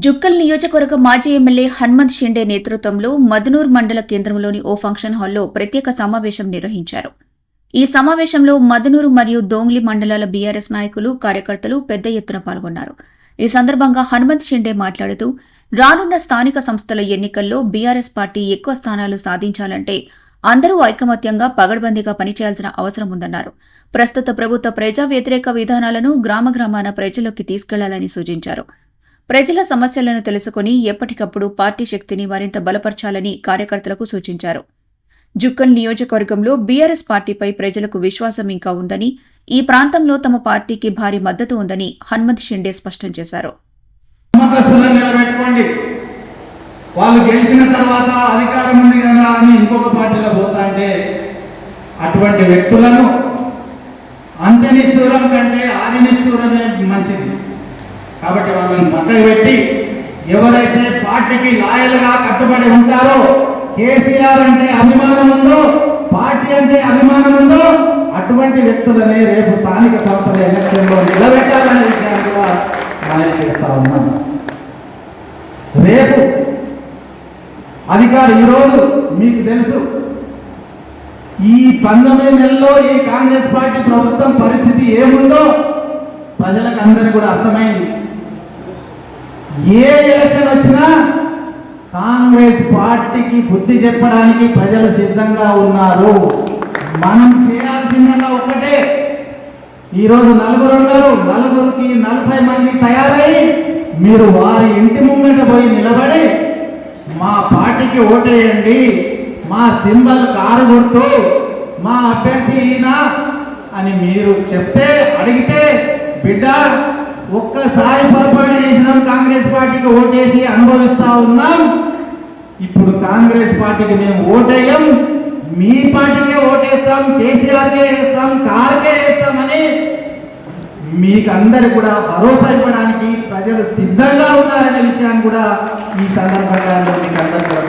జుక్కల్ నియోజకవర్గ మాజీ ఎమ్మెల్యే హనుమంత్ షిండే నేతృత్వంలో మదనూర్ మండల కేంద్రంలోని ఓ ఫంక్షన్ హాల్లో ప్రత్యేక సమావేశం నిర్వహించారు. ఈ సమావేశంలో మదనూరు మరియు దోంగ్లి మండలాల బీఆర్ఎస్ నాయకులు, కార్యకర్తలు పెద్ద ఎత్తున పాల్గొన్నారు. ఈ సందర్భంగా హనుమంత్ షిండే మాట్లాడుతూ, రానున్న స్థానిక సంస్థల ఎన్నికల్లో బీఆర్ఎస్ పార్టీ ఎక్కువ స్థానాలు సాధించాలంటే అందరూ ఐకమత్యంగా పగడ్బందీగా పనిచేయాల్సిన అవసరం ఉందన్నారు. ప్రస్తుత ప్రభుత్వ ప్రజా వ్యతిరేక విధానాలను గ్రామాన ప్రజల్లోకి తీసుకెళ్లాలని సూచించారు. ప్రజల సమస్యలను తెలుసుకుని ఎప్పటికప్పుడు పార్టీ శక్తిని మరింత బలపర్చాలని కార్యకర్తలకు సూచించారు. జుక్కల్ నియోజకవర్గంలో బీఆర్ఎస్ పార్టీపై ప్రజలకు విశ్వాసం ఇంకా ఉందని, ఈ ప్రాంతంలో తమ పార్టీకి భారీ మద్దతు ఉందని హనుమంత్ షిండే స్పష్టం చేశారు. వాళ్ళు గెలిచిన తర్వాత అధికారం ఉంది కదా అని ఇంకొక పార్టీలో పోతా అంటే అటువంటి వ్యక్తులను అంత్యనిష్ఠూరం కంటే ఆదినిష్ఠూరమే మంచిది. కాబట్టి వాళ్ళని పక్కకు పెట్టి ఎవరైతే పార్టీకి లాయల్గా కట్టుబడి ఉంటారో, కేసీఆర్ అంటే అభిమానం ఉందో, పార్టీ అంటే అభిమానం ఉందో, అటువంటి వ్యక్తులనే రేపు స్థానిక సంస్థల ఎన్నికల్లో నిలబెట్టాలనే విషయాన్ని కూడా మనం చేస్తా ఉన్నాం. రేపు అధికారం ఈరోజు మీకు తెలుసు, ఈ 19 నెలల్లో ఈ కాంగ్రెస్ పార్టీ ప్రభుత్వం పరిస్థితి ఏముందో ప్రజలకు అందరికీ కూడా అర్థమైంది. ఏ ఎలక్షన్ వచ్చినా కాంగ్రెస్ పార్టీకి బుద్ధి చెప్పడానికి ప్రజలు సిద్ధంగా ఉన్నారు. మనం చేయాల్సిందల్లా ఒక్కటే, ఈరోజు నలుగురు ఉన్నారు, నలుగురికి 40 మంది తయారై మీరు వారి ఇంటి ముంగట పోయి నిలబడి మా పార్టీకి ఓటేయండి, మా సింబల్ కారు గుర్తు, మా అభ్యర్థి ఈయన అని మీరు చెప్తే, అడిగితే, బిడ్డ ఒక్కసారి పొరపాటు చేసినాం, కాంగ్రెస్ పార్టీకి ఓటేసి అనుభవిస్తా ఉన్నాం, ఇప్పుడు కాంగ్రెస్ పార్టీకి మేము ఓటేయం, మీ పార్టీకే ఓటేస్తాం, కేసీఆర్కే వేస్తాం, కారుకే వేస్తామని మీకు అందరు కూడా భరోసా ఇవ్వడానికి ప్రజలు సిద్ధంగా ఉన్నారనే విషయాన్ని కూడా ఈ సందర్భంగా మీకు అందరూ కూడా